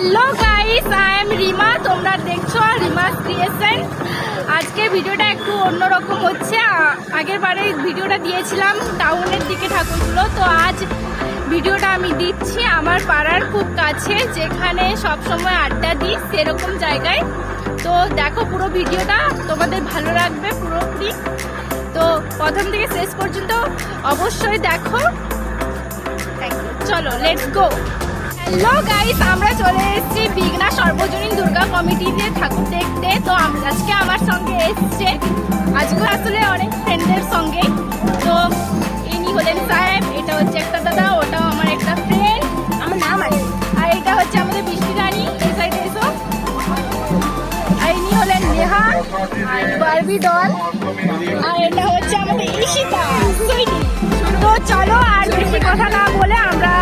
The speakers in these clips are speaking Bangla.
Hello guys, I am Rima. তোমরা দেখছো রিমাস ক্রিয়েশন। আজকে ভিডিওটা একটু অন্যরকম হচ্ছে। আগের বারে ভিডিওটা দিয়েছিলাম টাউনের দিকে ঠাকুরগুলো, তো আজ ভিডিওটা আমি দিচ্ছি আমার পাড়ার খুব কাছে, যেখানে সবসময় আড্ডা দিই সেরকম জায়গায়। তো দেখো পুরো ভিডিওটা, তোমাদের ভালো লাগবে পুরোপুরি। তো প্রথম থেকে শেষ পর্যন্ত অবশ্যই দেখো। চলো লেটস গো। হ্যালো গাইস, আমরা চলে এসেছি বিঘ্না সর্বজনীন দুর্গা কমিটিতে ঠাকুর দেখতে। তো আজকে আমার সঙ্গে এসছে, আজকে আসলে অনেক ফ্রেন্ডের সঙ্গে। তো ইনি হলেন সাহেব, এটা হচ্ছে একটা দাদা, ওটাও আমার একটা ফ্রেন্ড, আমার নাম আছে। আর এটা হচ্ছে আমাদের বৃষ্টি রানী, এই সাইডে এসো। আর ইনি হলেন নেহা আর বারবি ডল। আর এটা হচ্ছে আমাদের ঈশিতা সুইটি। তো চলো আর বেশি কথা না বলে আমরা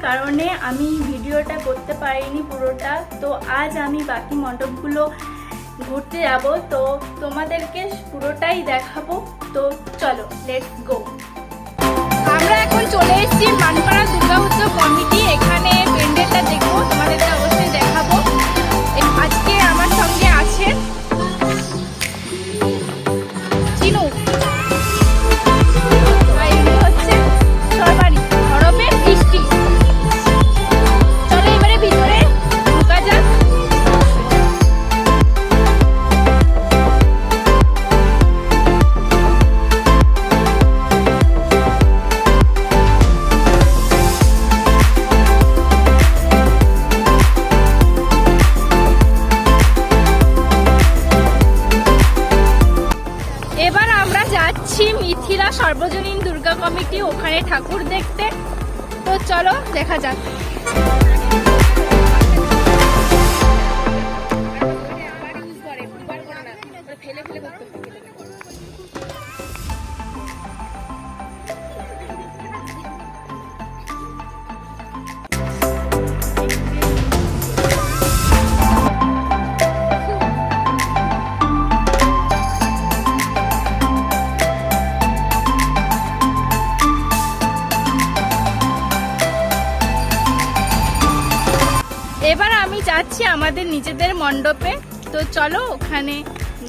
কারণে আমি ভিডিওটা করতে পারিনি পুরোটা। তো আজ আমি বাকি মণ্ডপগুলো ঘুরতে যাব, তো তোমাদেরকে পুরোটাই দেখাবো। তো চলো, লেটস গো। আমরা এখন চলে এসেছি মানপাড়া দুর্গা উৎসব কমিটি। এখানে প্যান্ডেলটা দেখবো, তোমাদেরকে অবশ্যই দেখাবো। আজকে আমার সঙ্গে আছে চিনু, আর ইনি হচ্ছে সর্বাণী, হরপে বৃষ্টি। চলো এবারে ভিতরে ঢোকা যাক। এবার আমরা যাচ্ছি মিথিলা সর্বজনীন দুর্গা কমিটি, ওখানে ঠাকুর দেখতে। তো চলো দেখা যাক। এবার আমি যাচ্ছি আমাদের নিজেদের মণ্ডপে। তো চলো ওখানে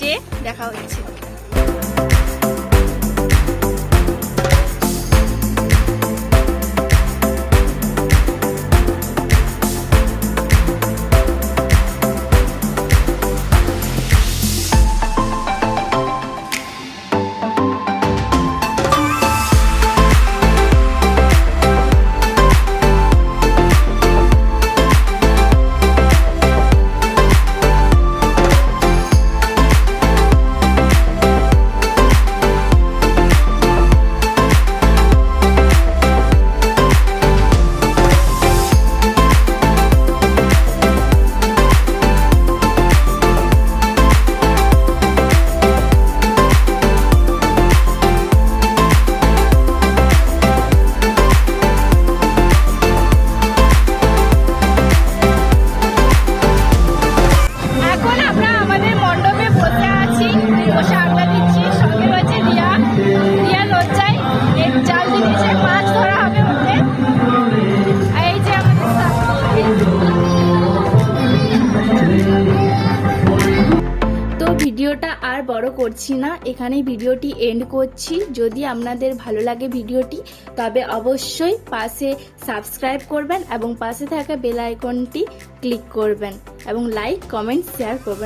যে দেখা হচ্ছে। ভিডিওটা আর বড় করছি না, এখানেই ভিডিওটি এন্ড করছি। যদি আপনাদের ভালো লাগে ভিডিওটি, তবে অবশ্যই পাশে সাবস্ক্রাইব করবেন এবং পাশে থাকা বেল আইকনটি ক্লিক করবেন এবং লাইক, কমেন্ট, শেয়ার করবেন।